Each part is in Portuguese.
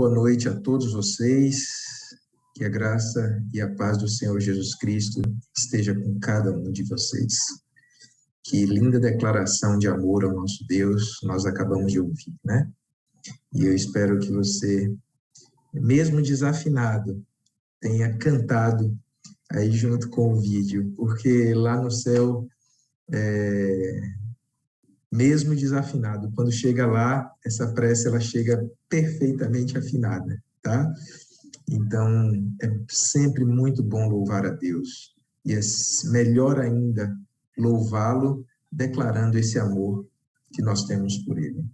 boa noite a todos vocês, que a graça e a paz do Senhor Jesus Cristo esteja com cada um de vocês. Que linda declaração de amor ao nosso Deus nós acabamos de ouvir, né? E eu espero que você, mesmo desafinado, tenha cantado aí junto com o vídeo, porque lá no céu, mesmo desafinado, quando chega lá, essa prece ela chega perfeitamente afinada, tá? Então, é sempre muito bom louvar a Deus. E é melhor ainda louvá-lo declarando esse amor que nós temos por ele.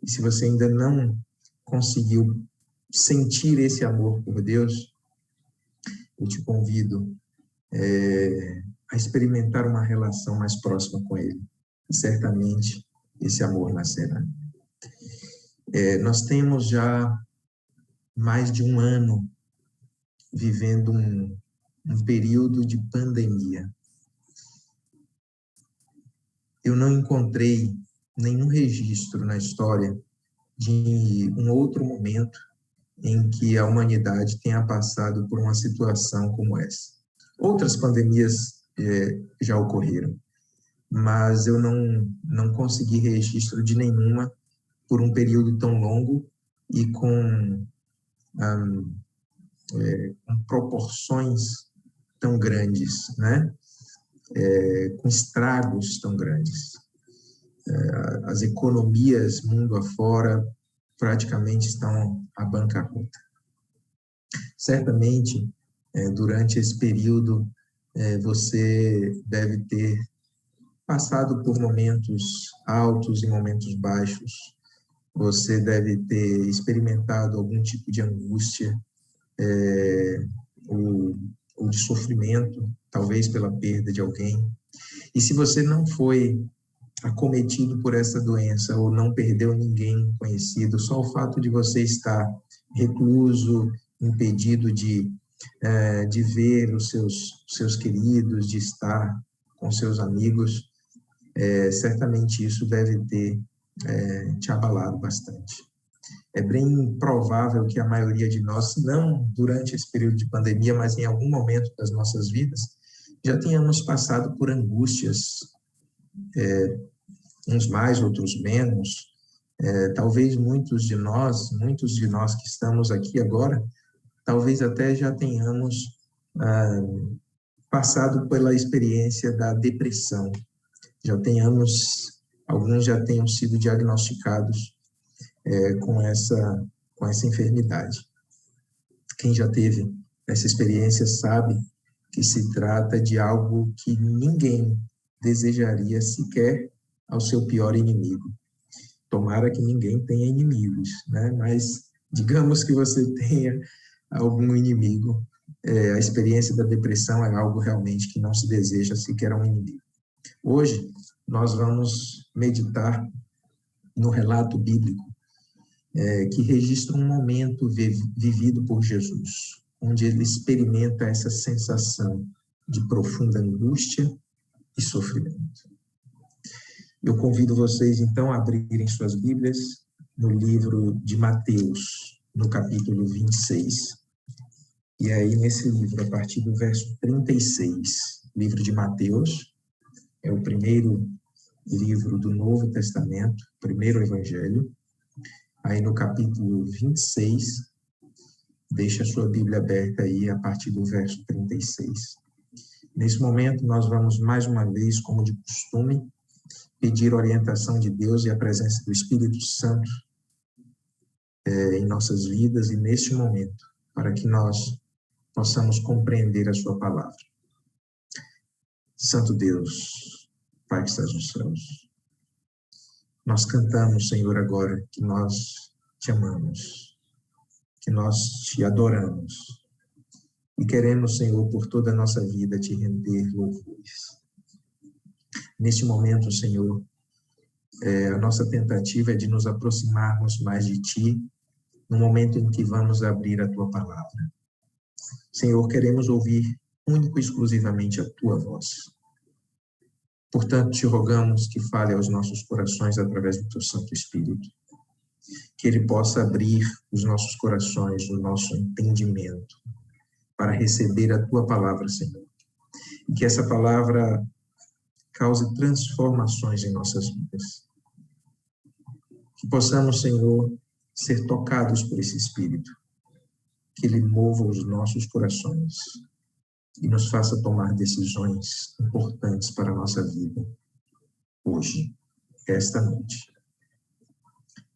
E se você ainda não conseguiu sentir esse amor por Deus, eu te convido a experimentar uma relação mais próxima com ele. E certamente esse amor nascerá. Nós temos já mais de um ano vivendo um período de pandemia. Eu não encontrei nenhum registro na história de um outro momento em que a humanidade tenha passado por uma situação como essa. Outras pandemias já ocorreram, mas eu não consegui registro de nenhuma por um período tão longo e com proporções tão grandes, né? Com estragos tão grandes. As economias mundo afora praticamente estão à bancarrota. Certamente, durante esse período, você deve ter passado por momentos altos e momentos baixos. Você deve ter experimentado algum tipo de angústia, ou de sofrimento, talvez pela perda de alguém. E se você não foi acometido por essa doença ou não perdeu ninguém conhecido, só o fato de você estar recluso, impedido de ver os seus queridos, de estar com seus amigos, certamente isso deve ter te abalado bastante. É bem provável que a maioria de nós, não durante esse período de pandemia, mas em algum momento das nossas vidas, já tenhamos passado por angústias, uns mais, outros menos. Talvez muitos de nós que estamos aqui agora, talvez até já tenhamos passado pela experiência da depressão. Alguns já tenham sido diagnosticados com essa enfermidade. Quem já teve essa experiência sabe que se trata de algo que ninguém desejaria sequer ao seu pior inimigo. Tomara que ninguém tenha inimigos, né? Mas digamos que você tenha algum inimigo. A experiência da depressão é algo realmente que não se deseja sequer a um inimigo. Hoje, nós vamos meditar no relato bíblico que registra um momento vivido por Jesus, onde ele experimenta essa sensação de profunda angústia e sofrimento. Eu convido vocês, então, a abrirem suas Bíblias no livro de Mateus, no capítulo 26. E aí, nesse livro, a partir do verso 36, livro de Mateus, é o primeiro livro do Novo Testamento, primeiro evangelho. Aí no capítulo 26, deixa a sua Bíblia aberta aí a partir do verso 36. Nesse momento, nós vamos mais uma vez, como de costume, pedir orientação de Deus e a presença do Espírito Santo em nossas vidas e neste momento, para que nós possamos compreender a sua palavra. Santo Deus, Pai que estás nos céus, nós cantamos, Senhor, agora que nós te amamos, que nós te adoramos e queremos, Senhor, por toda a nossa vida te render louvores. Neste momento, Senhor, a nossa tentativa é de nos aproximarmos mais de ti no momento em que vamos abrir a tua palavra. Senhor, queremos ouvir único e exclusivamente a tua voz. Portanto, te rogamos que fale aos nossos corações através do teu Santo Espírito. que Ele possa abrir os nossos corações, o nosso entendimento, para receber a Tua palavra, Senhor. E que essa palavra cause transformações em nossas vidas. Que possamos, Senhor, ser tocados por esse Espírito, que Ele mova os nossos corações e nos faça tomar decisões importantes para a nossa vida, hoje, esta noite.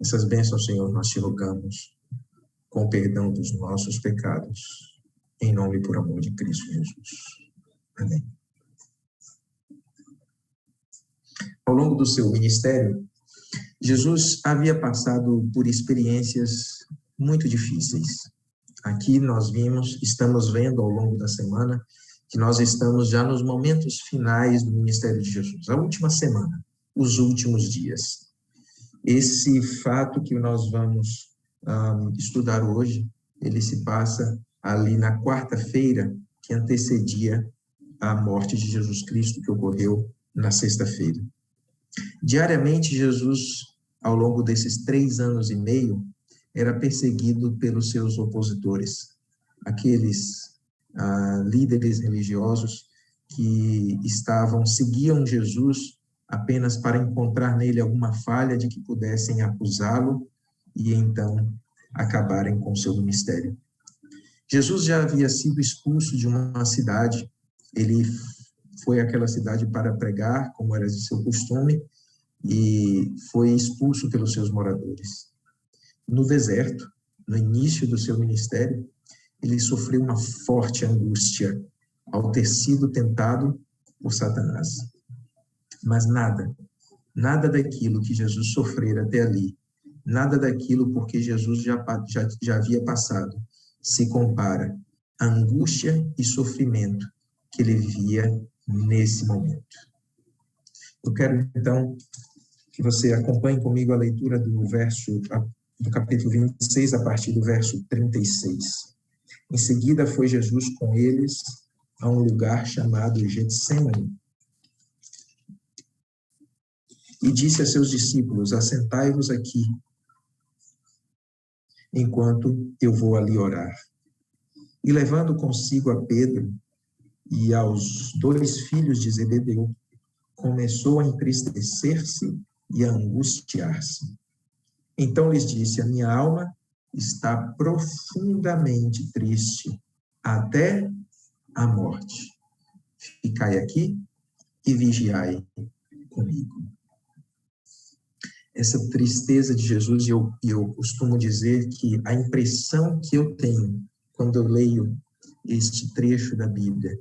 Essas bênçãos, Senhor, nós te rogamos, com o perdão dos nossos pecados, em nome e por amor de Cristo Jesus. Amém. Ao longo do seu ministério, Jesus havia passado por experiências muito difíceis. Aqui estamos vendo ao longo da semana, que nós estamos já nos momentos finais do ministério de Jesus, a última semana, os últimos dias. Esse fato que nós vamos estudar hoje, ele se passa ali na quarta-feira, que antecedia a morte de Jesus Cristo, que ocorreu na sexta-feira. Diariamente, Jesus, ao longo desses 3 anos e meio, era perseguido pelos seus opositores, aqueles líderes religiosos que seguiam Jesus apenas para encontrar nele alguma falha de que pudessem acusá-lo e então acabarem com seu ministério. Jesus já havia sido expulso de uma cidade, ele foi àquela cidade para pregar, como era de seu costume, e foi expulso pelos seus moradores. No deserto, no início do seu ministério, ele sofreu uma forte angústia ao ter sido tentado por Satanás. Mas nada daquilo que Jesus sofrera até ali, nada daquilo porque Jesus já havia passado, se compara à angústia e sofrimento que ele vivia nesse momento. Eu quero, então, que você acompanhe comigo a leitura do capítulo 26, a partir do verso 36. Em seguida, foi Jesus com eles a um lugar chamado Getsêmani e disse a seus discípulos: assentai-vos aqui, enquanto eu vou ali orar. E levando consigo a Pedro e aos 2 filhos de Zebedeu, começou a entristecer-se e a angustiar-se. Então lhes disse: a minha alma está profundamente triste, até a morte. Ficai aqui e vigiai comigo. Essa tristeza de Jesus, e eu costumo dizer que a impressão que eu tenho quando eu leio este trecho da Bíblia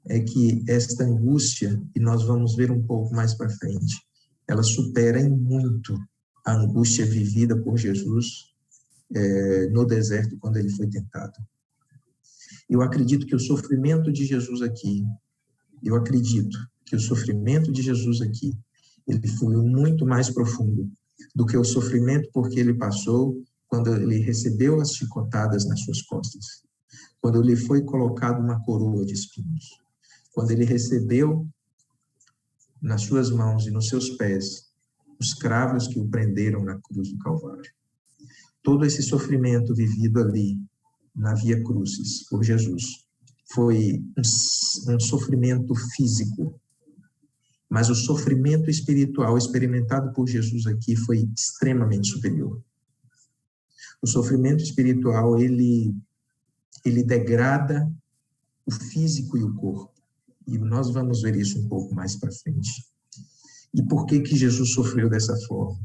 é que esta angústia, e nós vamos ver um pouco mais para frente, ela supera em muito a angústia vivida por Jesus no deserto quando ele foi tentado. Eu acredito que o sofrimento de Jesus aqui, ele foi muito mais profundo do que o sofrimento porque ele passou quando ele recebeu as chicotadas nas suas costas, quando lhe foi colocado uma coroa de espinhos, quando ele recebeu nas suas mãos e nos seus pés os cravos que o prenderam na cruz do Calvário. Todo esse sofrimento vivido ali na Via Crucis por Jesus foi um sofrimento físico, mas o sofrimento espiritual experimentado por Jesus aqui foi extremamente superior. O sofrimento espiritual, ele degrada o físico e o corpo. E nós vamos ver isso um pouco mais para frente. E por que Jesus sofreu dessa forma?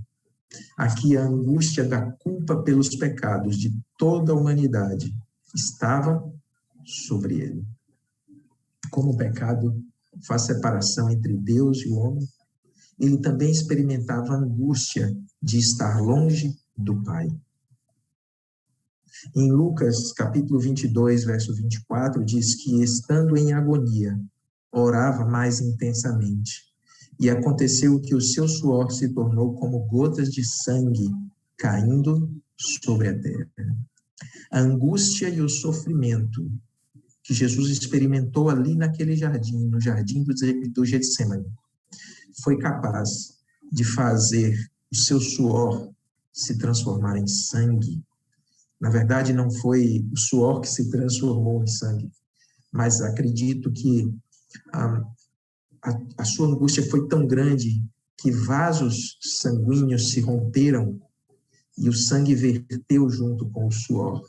Aqui a angústia da culpa pelos pecados de toda a humanidade estava sobre ele. Como o pecado faz separação entre Deus e o homem, ele também experimentava a angústia de estar longe do Pai. Em Lucas, capítulo 22, verso 24, diz que, estando em agonia, orava mais intensamente, e aconteceu que o seu suor se tornou como gotas de sangue caindo sobre a terra. A angústia e o sofrimento que Jesus experimentou ali naquele jardim, no jardim do Getsêmani, foi capaz de fazer o seu suor se transformar em sangue. Na verdade, não foi o suor que se transformou em sangue, mas acredito que a sua angústia foi tão grande que vasos sanguíneos se romperam e o sangue verteu junto com o suor.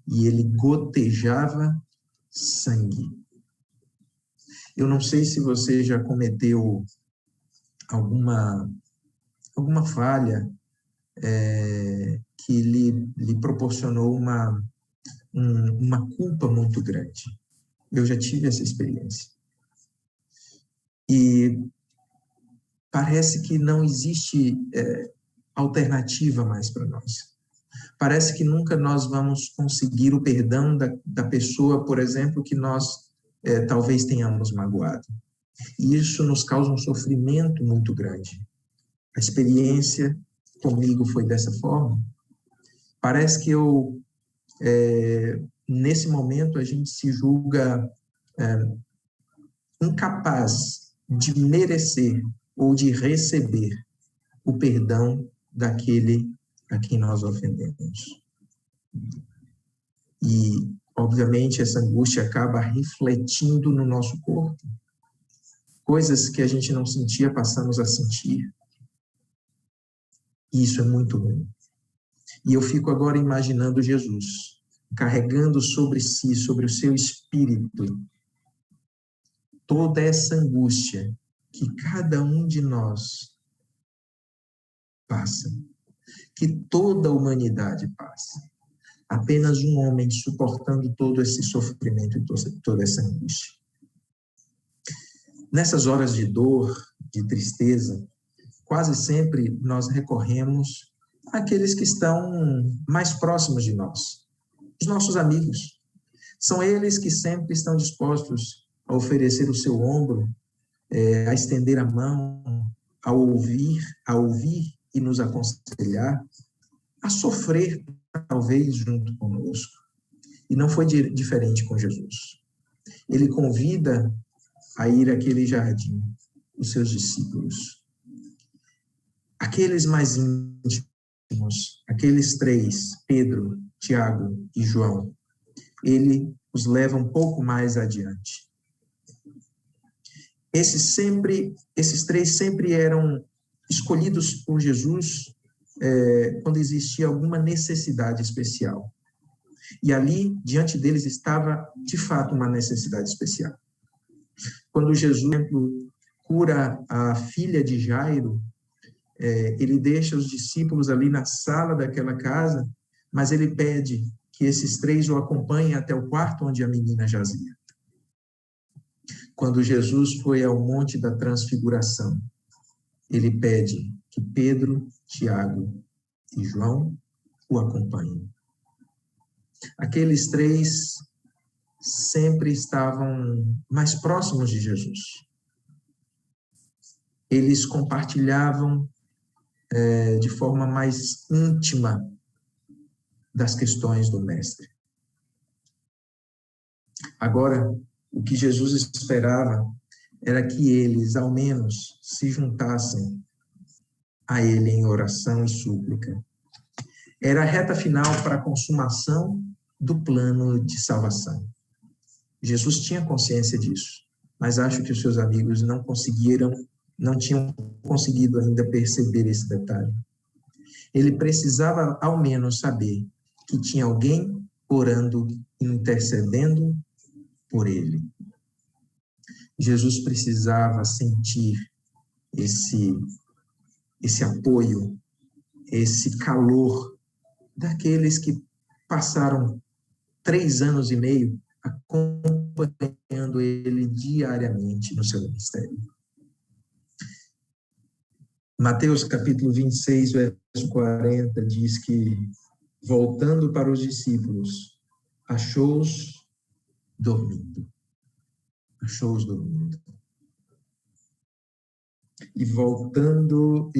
E ele gotejava sangue. Eu não sei se você já cometeu alguma falha que lhe proporcionou uma culpa muito grande. Eu já tive essa experiência. E parece que não existe alternativa mais para nós. Parece que nunca nós vamos conseguir o perdão da pessoa, por exemplo, que nós talvez tenhamos magoado. E isso nos causa um sofrimento muito grande. A experiência comigo foi dessa forma. Parece que nesse momento, a gente se julga incapaz de merecer ou de receber o perdão daquele a quem nós ofendemos. E, obviamente, essa angústia acaba refletindo no nosso corpo. Coisas que a gente não sentia, passamos a sentir. E isso é muito ruim. E eu fico agora imaginando Jesus, carregando sobre si, sobre o seu espírito, toda essa angústia que cada um de nós passa, que toda a humanidade passa. Apenas um homem suportando todo esse sofrimento e toda essa angústia. Nessas horas de dor, de tristeza, quase sempre nós recorremos àqueles que estão mais próximos de nós, os nossos amigos. São eles que sempre estão dispostos a oferecer o seu ombro, a estender a mão, a ouvir e nos aconselhar, a sofrer, talvez, junto conosco. E não foi diferente com Jesus. Ele convida a ir àquele jardim, os seus discípulos. Aqueles mais íntimos, aqueles três, Pedro, Tiago e João, ele os leva um pouco mais adiante. Esses três sempre eram escolhidos por Jesus quando existia alguma necessidade especial. E ali, diante deles, estava, de fato, uma necessidade especial. Quando Jesus cura a filha de Jairo, ele deixa os discípulos ali na sala daquela casa, mas ele pede que esses três o acompanhem até o quarto onde a menina jazia. Quando Jesus foi ao Monte da Transfiguração, ele pede que Pedro, Tiago e João o acompanhem. Aqueles três sempre estavam mais próximos de Jesus. Eles compartilhavam de forma mais íntima das questões do Mestre. Agora, o que Jesus esperava era que eles, ao menos, se juntassem a Ele em oração e súplica. Era a reta final para a consumação do plano de salvação. Jesus tinha consciência disso, mas acho que os seus amigos não tinham conseguido ainda perceber esse detalhe. Ele precisava, ao menos, saber que tinha alguém orando e intercedendo por ele. Jesus precisava sentir esse apoio, esse calor daqueles que passaram 3 anos e meio acompanhando ele diariamente no seu ministério. Mateus capítulo 26, verso 40, diz que, voltando para os discípulos, achou-os dormindo. Achou-os dormindo. E voltando,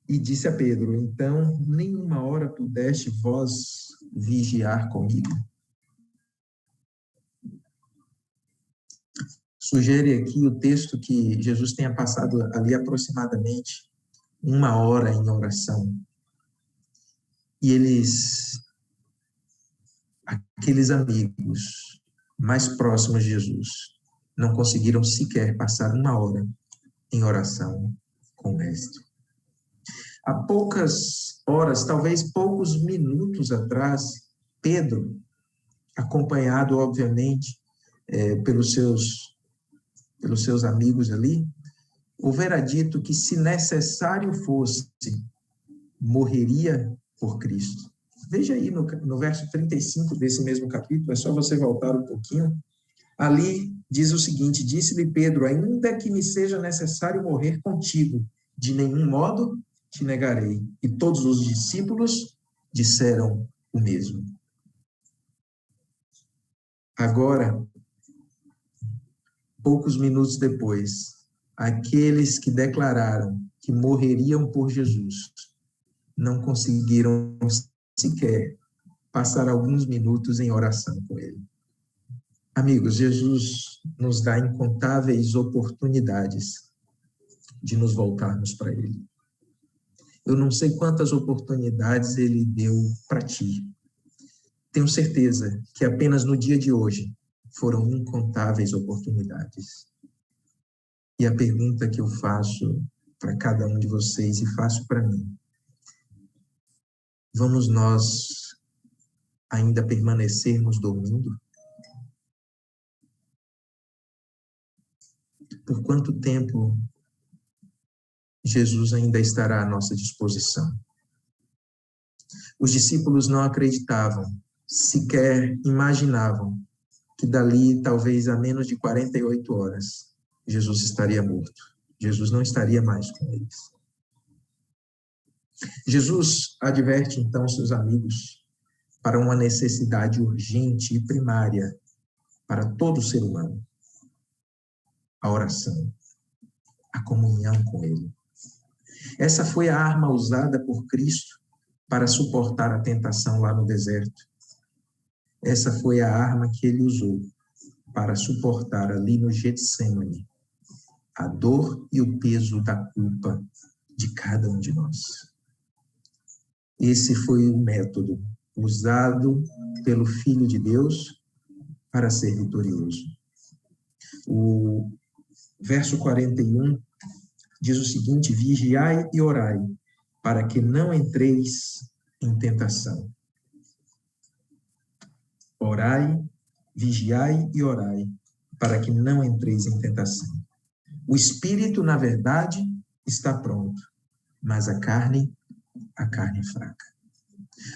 e disse a Pedro, então, nenhuma hora pudeste vós vigiar comigo? Sugere aqui o texto que Jesus tenha passado ali aproximadamente 1 hora em oração. E aqueles amigos mais próximos de Jesus, não conseguiram sequer passar 1 hora em oração com o Mestre. Há poucas horas, talvez poucos minutos atrás, Pedro, acompanhado, obviamente, pelos seus amigos ali, houvera dito que, se necessário fosse, morreria por Cristo. Veja aí no verso 35 desse mesmo capítulo, é só você voltar um pouquinho. Ali diz o seguinte: disse-lhe Pedro, ainda que me seja necessário morrer contigo, de nenhum modo te negarei. E todos os discípulos disseram o mesmo. Agora, poucos minutos depois, aqueles que declararam que morreriam por Jesus não conseguiram sequer passar alguns minutos em oração com ele. Amigos, Jesus nos dá incontáveis oportunidades de nos voltarmos para ele. Eu não sei quantas oportunidades ele deu para ti. Tenho certeza que apenas no dia de hoje foram incontáveis oportunidades. E a pergunta que eu faço para cada um de vocês e faço para mim: vamos nós ainda permanecermos dormindo? Por quanto tempo Jesus ainda estará à nossa disposição? Os discípulos não acreditavam, sequer imaginavam que dali, talvez a menos de 48 horas, Jesus estaria morto. Jesus não estaria mais com eles. Jesus adverte, então, seus amigos para uma necessidade urgente e primária para todo ser humano: a oração, a comunhão com ele. Essa foi a arma usada por Cristo para suportar a tentação lá no deserto. Essa foi a arma que ele usou para suportar ali no Getsêmani a dor e o peso da culpa de cada um de nós. Esse foi o método usado pelo Filho de Deus para ser vitorioso. O verso 41 diz o seguinte: vigiai e orai, para que não entreis em tentação. Orai, vigiai e orai, para que não entreis em tentação. O espírito, na verdade, está pronto, mas a carne é fraca.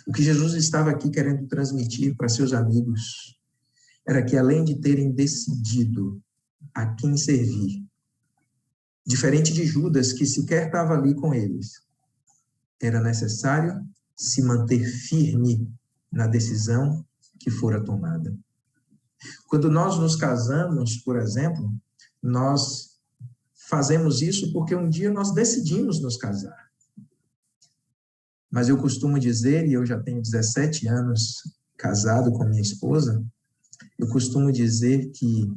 O que Jesus estava aqui querendo transmitir para seus amigos era que, além de terem decidido a quem servir, diferente de Judas, que sequer estava ali com eles, era necessário se manter firme na decisão que fora tomada. Quando nós nos casamos, por exemplo, nós fazemos isso porque um dia nós decidimos nos casar. Mas eu costumo dizer, e eu já tenho 17 anos casado com minha esposa, eu costumo dizer que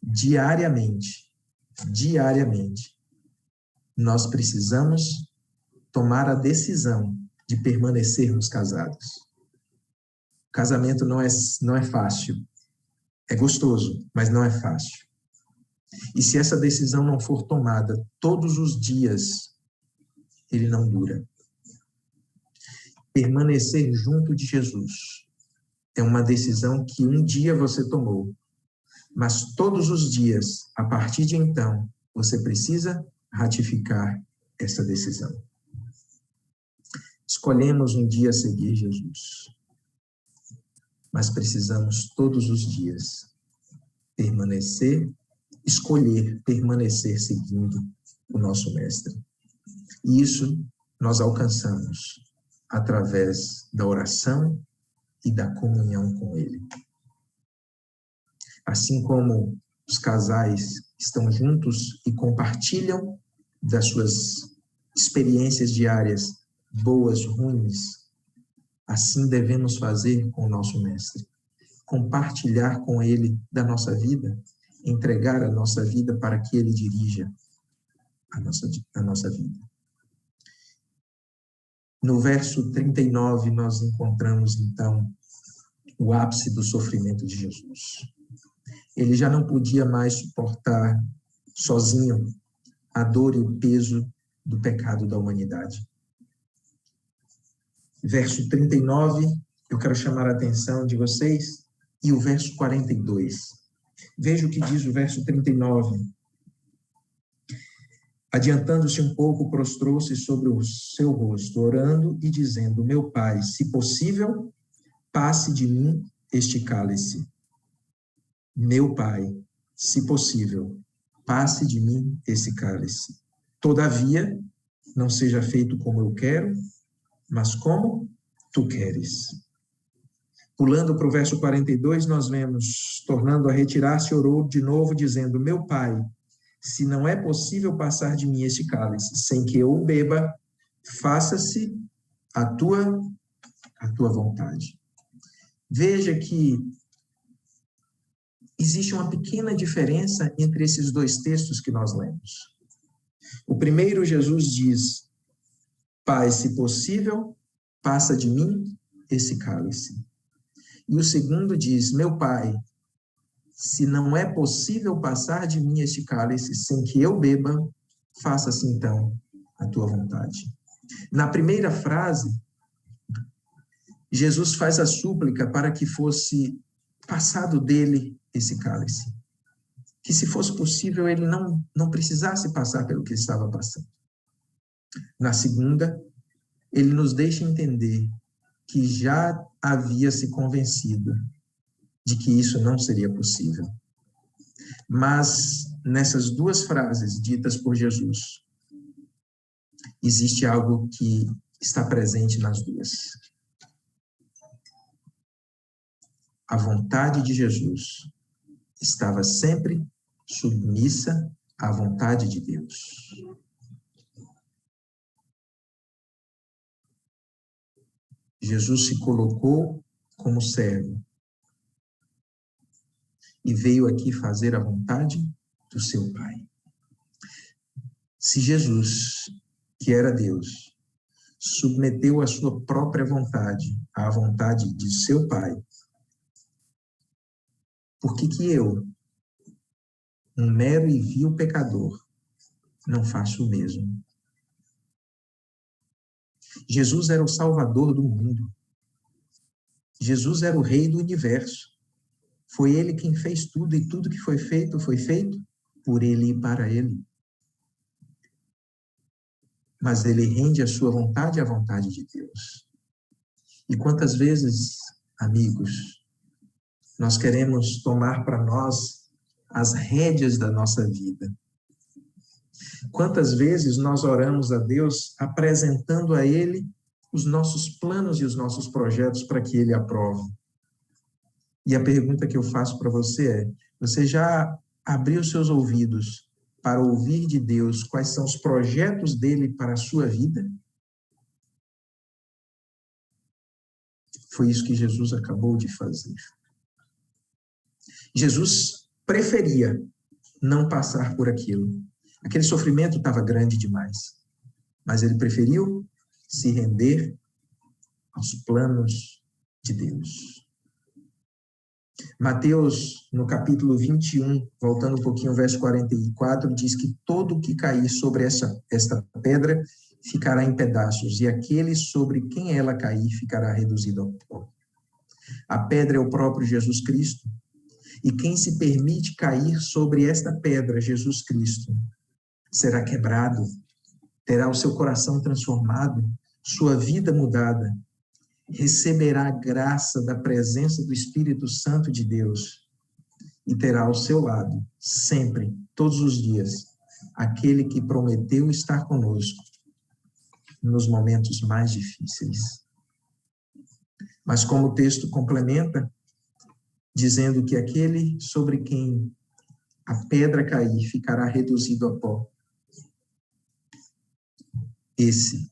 diariamente, nós precisamos tomar a decisão de permanecermos casados. O casamento não é fácil. É gostoso, mas não é fácil. E se essa decisão não for tomada todos os dias, ele não dura. Permanecer junto de Jesus é uma decisão que um dia você tomou, mas todos os dias, a partir de então, você precisa ratificar essa decisão. Escolhemos um dia seguir Jesus, mas precisamos todos os dias escolher permanecer seguindo o nosso Mestre. E isso nós alcançamos através da oração e da comunhão com Ele. Assim como os casais estão juntos e compartilham das suas experiências diárias, boas, ruins, assim devemos fazer com o nosso Mestre. Compartilhar com Ele da nossa vida, entregar a nossa vida para que Ele dirija a nossa vida. No verso 39, nós encontramos, então, o ápice do sofrimento de Jesus. Ele já não podia mais suportar sozinho a dor e o peso do pecado da humanidade. Verso 39, eu quero chamar a atenção de vocês, e o verso 42. Veja o que diz o verso 39. Adiantando-se um pouco, prostrou-se sobre o seu rosto, orando e dizendo: meu Pai, se possível, passe de mim este cálice. Meu Pai, se possível, passe de mim esse cálice. Todavia, não seja feito como eu quero, mas como tu queres. Pulando para o verso 42, nós vemos, tornando a retirar-se, orou de novo, dizendo: meu Pai, se não é possível passar de mim este cálice, sem que eu o beba, faça-se a tua vontade. Veja que existe uma pequena diferença entre esses dois textos que nós lemos. O primeiro, Jesus diz: Pai, se possível, passa de mim esse cálice. E o segundo diz: meu Pai, se não é possível passar de mim este cálice sem que eu beba, faça-se então a tua vontade. Na primeira frase, Jesus faz a súplica para que fosse passado dele esse cálice. Que, se fosse possível, ele não precisasse passar pelo que estava passando. Na segunda, ele nos deixa entender que já havia se convencido de que isso não seria possível. Mas, nessas duas frases ditas por Jesus, existe algo que está presente nas duas. A vontade de Jesus estava sempre submissa à vontade de Deus. Jesus se colocou como servo e veio aqui fazer a vontade do seu Pai. Se Jesus, que era Deus, submeteu a sua própria vontade à vontade de seu Pai, por que eu, um mero e vil pecador, não faço o mesmo? Jesus era o Salvador do mundo. Jesus era o Rei do universo. Foi Ele quem fez tudo, e tudo que foi feito por Ele e para Ele. Mas Ele rende a sua vontade à vontade de Deus. E quantas vezes, amigos, nós queremos tomar para nós as rédeas da nossa vida? Quantas vezes nós oramos a Deus apresentando a Ele os nossos planos e os nossos projetos para que Ele aprove? E a pergunta que eu faço para você é: você já abriu seus ouvidos para ouvir de Deus quais são os projetos dele para a sua vida? Foi isso que Jesus acabou de fazer. Jesus preferia não passar por aquilo. Aquele sofrimento estava grande demais. Mas ele preferiu se render aos planos de Deus. Mateus, no capítulo 21, voltando um pouquinho ao verso 44, diz que todo o que cair sobre esta pedra ficará em pedaços, e aquele sobre quem ela cair ficará reduzido ao pó. A pedra é o próprio Jesus Cristo, e quem se permite cair sobre esta pedra, Jesus Cristo, será quebrado, terá o seu coração transformado, sua vida mudada, receberá a graça da presença do Espírito Santo de Deus e terá ao seu lado, sempre, todos os dias, aquele que prometeu estar conosco nos momentos mais difíceis. Mas como o texto complementa, dizendo que aquele sobre quem a pedra cair ficará reduzido a pó, esse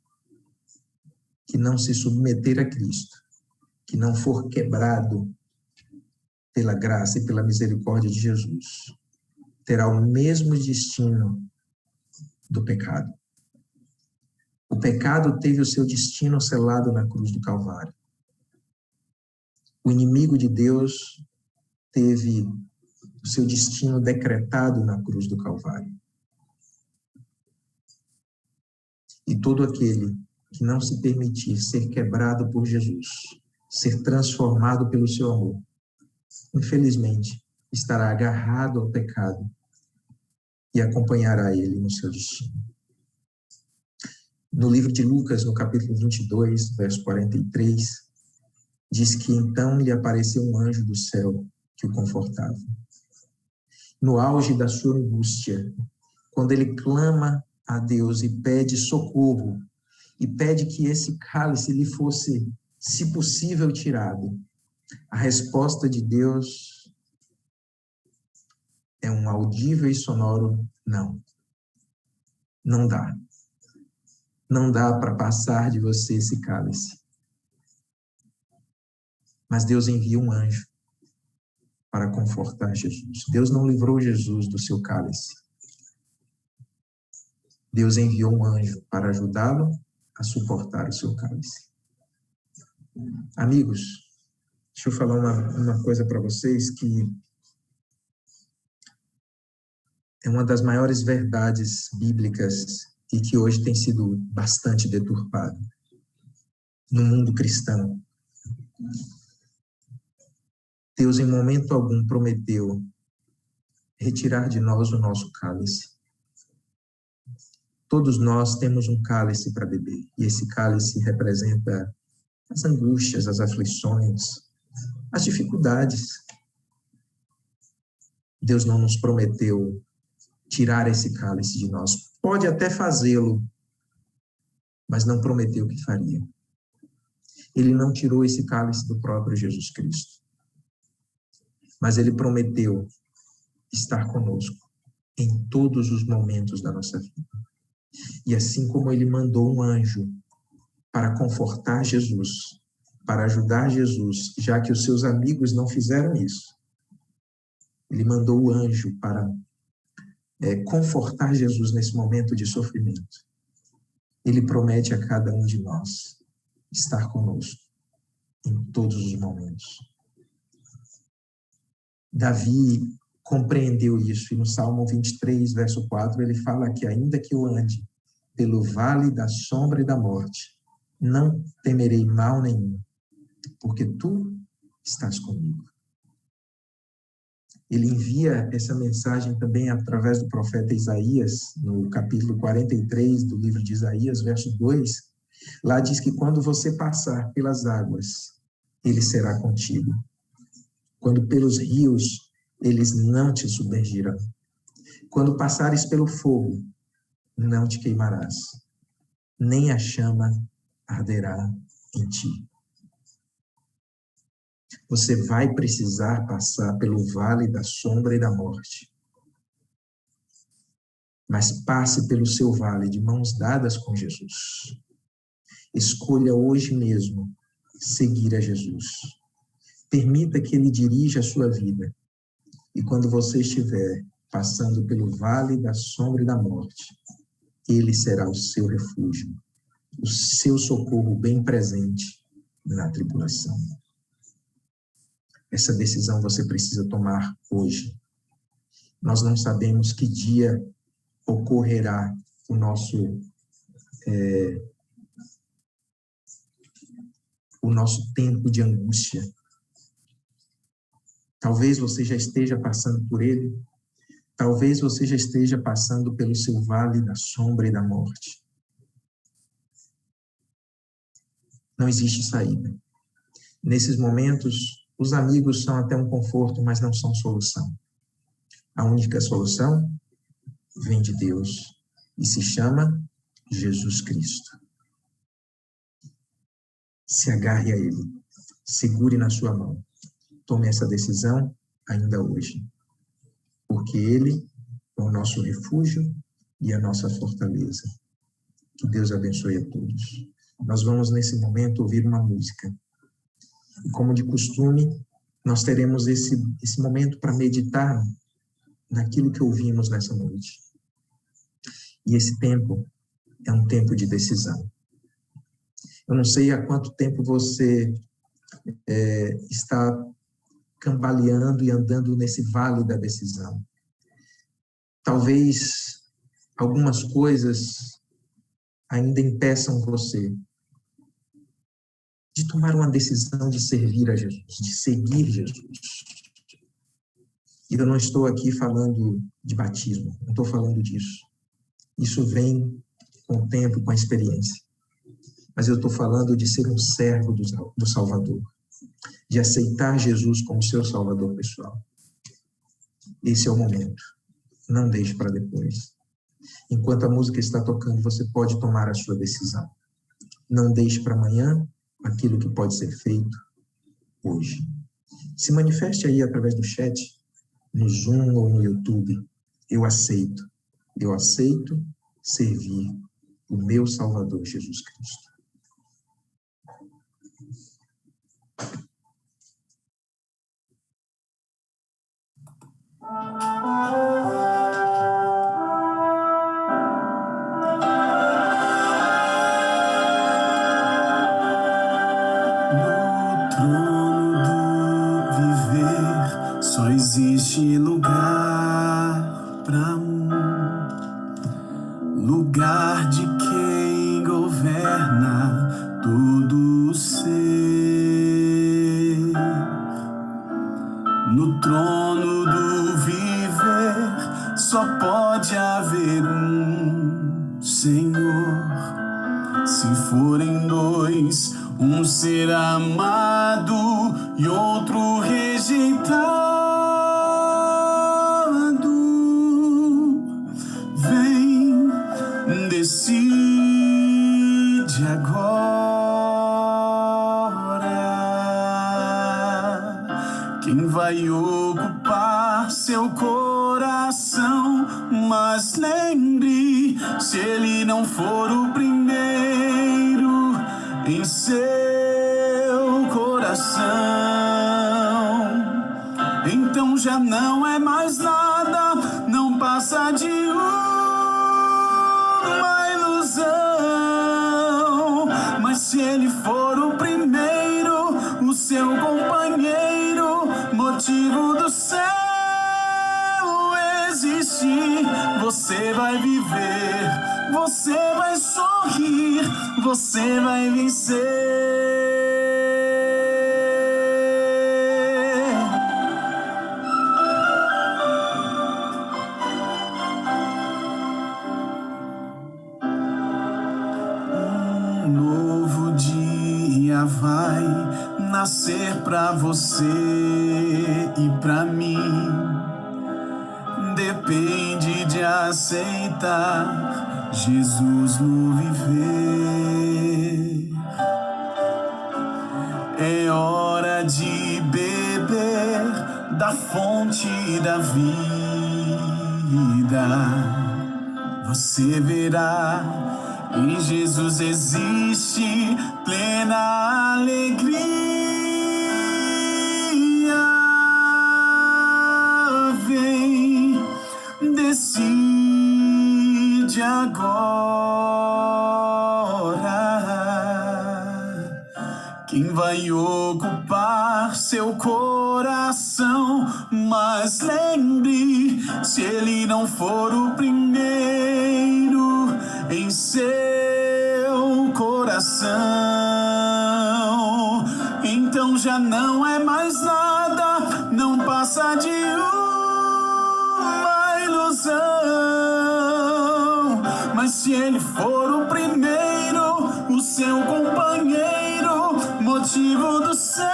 que não se submeter a Cristo, que não for quebrado pela graça e pela misericórdia de Jesus, terá o mesmo destino do pecado. O pecado teve o seu destino selado na cruz do Calvário. O inimigo de Deus teve o seu destino decretado na cruz do Calvário. E todo aquele que não se permitir ser quebrado por Jesus, ser transformado pelo seu amor, infelizmente, estará agarrado ao pecado e acompanhará ele no seu destino. No livro de Lucas, no capítulo 22, verso 43, diz que então lhe apareceu um anjo do céu que o confortava. No auge da sua angústia, quando ele clama a Deus e pede socorro, e pede que esse cálice lhe fosse, se possível, tirado, a resposta de Deus é um audível e sonoro não. Não dá. Não dá para passar de você esse cálice. Mas Deus envia um anjo para confortar Jesus. Deus não livrou Jesus do seu cálice. Deus enviou um anjo para ajudá-lo a suportar o seu cálice. Amigos, deixa eu falar uma coisa para vocês que é uma das maiores verdades bíblicas e que hoje tem sido bastante deturpada no mundo cristão. Deus, em momento algum, prometeu retirar de nós o nosso cálice. Todos nós temos um cálice para beber, e esse cálice representa as angústias, as aflições, as dificuldades. Deus não nos prometeu tirar esse cálice de nós. Pode até fazê-lo, mas não prometeu que faria. Ele não tirou esse cálice do próprio Jesus Cristo. Mas ele prometeu estar conosco em todos os momentos da nossa vida. E assim como ele mandou um anjo para confortar Jesus, para ajudar Jesus, já que os seus amigos não fizeram isso, ele mandou o anjo para confortar Jesus nesse momento de sofrimento. Ele promete a cada um de nós estar conosco em todos os momentos. Davi compreendeu isso, e no Salmo 23, verso 4, ele fala que ainda que eu ande pelo vale da sombra e da morte, não temerei mal nenhum, porque tu estás comigo. Ele envia essa mensagem também através do profeta Isaías, no capítulo 43 do livro de Isaías, verso 2. Lá diz que quando você passar pelas águas, ele será contigo. Quando pelos rios, eles não te submergirão. Quando passares pelo fogo, não te queimarás, nem a chama arderá em ti. Você vai precisar passar pelo vale da sombra e da morte. Mas passe pelo seu vale de mãos dadas com Jesus. Escolha hoje mesmo seguir a Jesus. Permita que ele dirija a sua vida. E quando você estiver passando pelo vale da sombra e da morte, ele será o seu refúgio, o seu socorro bem presente na tribulação. Essa decisão você precisa tomar hoje. Nós não sabemos que dia ocorrerá o nosso tempo de angústia. Talvez você já esteja passando por ele. Talvez você já esteja passando pelo seu vale da sombra e da morte. Não existe saída. Nesses momentos, os amigos são até um conforto, mas não são solução. A única solução vem de Deus e se chama Jesus Cristo. Se agarre a ele, segure na sua mão. Tome essa decisão ainda hoje, porque ele é o nosso refúgio e a nossa fortaleza. Que Deus abençoe a todos. Nós vamos, nesse momento, ouvir uma música. E, como de costume, nós teremos esse momento para meditar naquilo que ouvimos nessa noite. E esse tempo É um tempo de decisão. Eu não sei há quanto tempo você está cambaleando e andando nesse vale da decisão. Talvez algumas coisas ainda impeçam você de tomar uma decisão de servir a Jesus, de seguir Jesus. E eu não estou aqui falando de batismo, não estou falando disso. Isso vem com o tempo, com a experiência. Mas eu estou falando de ser um servo do Salvador, de aceitar Jesus como seu Salvador pessoal. Esse é o momento. Não deixe para depois. Enquanto a música está tocando, você pode tomar a sua decisão. Não deixe para amanhã aquilo que pode ser feito hoje. Se manifeste aí através do chat, no Zoom ou no YouTube. Eu aceito servir o meu Salvador Jesus Cristo. Só existe lugar para lugar de quem governa todo o ser. No trono do viver só pode haver um Senhor. Se forem dois, um ser amado e outro rejeitado, decide agora quem vai ocupar seu coração. Mas lembre, se ele não for o primeiro em seu coração, então já não é mais nada, não passa de mas se ele for o primeiro, o seu companheiro, motivo do céu existir, você vai viver, você vai sorrir, você vai vencer. Vai nascer pra você e pra mim. Depende de aceitar Jesus no viver. É hora de beber da fonte da vida. Você verá, em Jesus existe plena alegria. Vem, decide agora quem vai ocupar seu coração. Mas lembre, se ele não for o primeiro em seu coração, então já não é mais nada, não passa de uma ilusão. Mas se ele for o primeiro, o seu companheiro, motivo do céu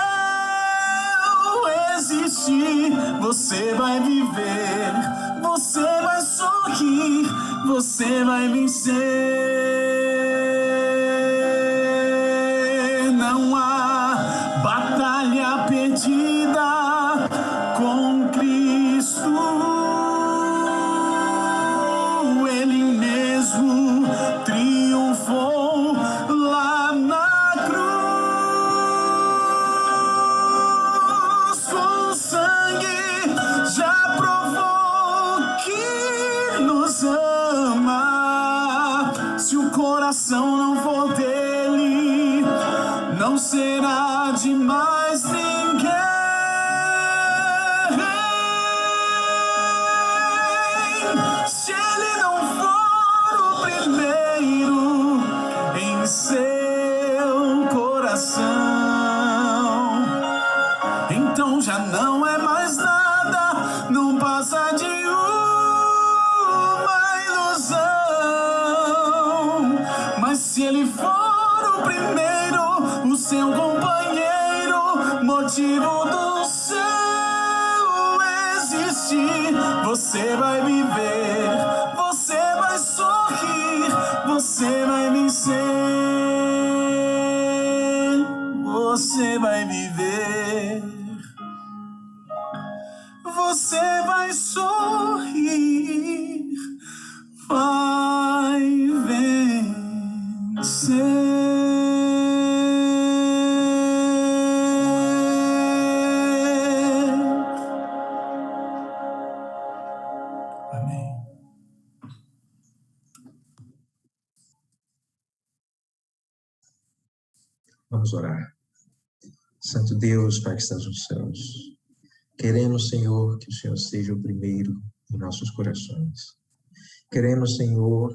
existir, você vai viver, você vai sorrir, você vai vencer. Não há batalha perdida com Cristo. Ele mesmo triunfou lá na cruz. Com sangue já provou que nos ama. Se o não será de mais ninguém. Se ele não for o primeiro em seu coração, então já não é mais nada, não passa de uma ilusão. Mas se ele for o primeiro, o seu companheiro, motivo do seu existir, você vai viver, você vai sorrir, você vai vencer, você vai viver, você vai sorrir, vai vencer. Amém. Vamos orar. Santo Deus, Pai que estás nos céus, queremos, Senhor, que o Senhor seja o primeiro em nossos corações. Queremos, Senhor,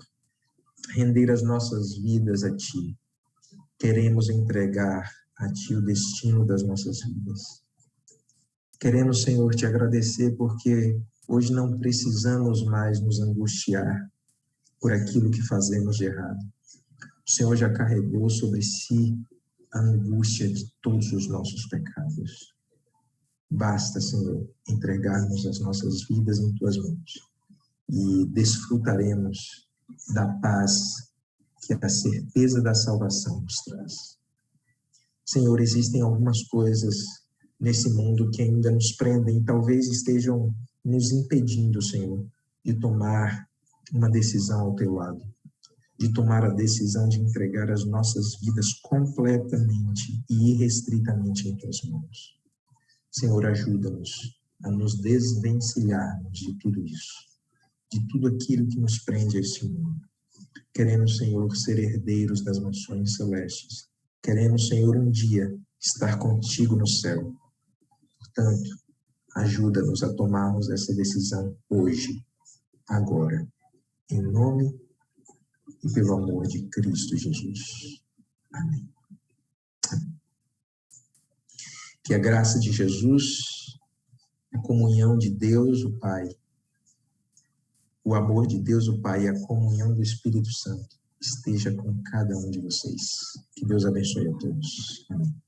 render as nossas vidas a Ti. Queremos entregar a Ti o destino das nossas vidas. Queremos, Senhor, Te agradecer porque hoje não precisamos mais nos angustiar por aquilo que fazemos de errado. O Senhor já carregou sobre si a angústia de todos os nossos pecados. Basta, Senhor, entregarmos as nossas vidas em Tuas mãos e desfrutaremos da paz que a certeza da salvação nos traz. Senhor, existem algumas coisas nesse mundo que ainda nos prendem e talvez estejam nos impedindo, Senhor, de tomar uma decisão ao Teu lado, de tomar a decisão de entregar as nossas vidas completamente e irrestritamente em Tuas mãos. Senhor, ajuda-nos a nos desvencilharmos de tudo isso, de tudo aquilo que nos prende a esse mundo. Queremos, Senhor, ser herdeiros das mansões celestes. Queremos, Senhor, um dia estar contigo no céu. Portanto, ajuda-nos a tomarmos essa decisão hoje, agora, em nome e pelo amor de Cristo Jesus. Amém. Que a graça de Jesus, a comunhão de Deus, o Pai, o amor de Deus, o Pai, e a comunhão do Espírito Santo esteja com cada um de vocês. Que Deus abençoe a todos. Amém.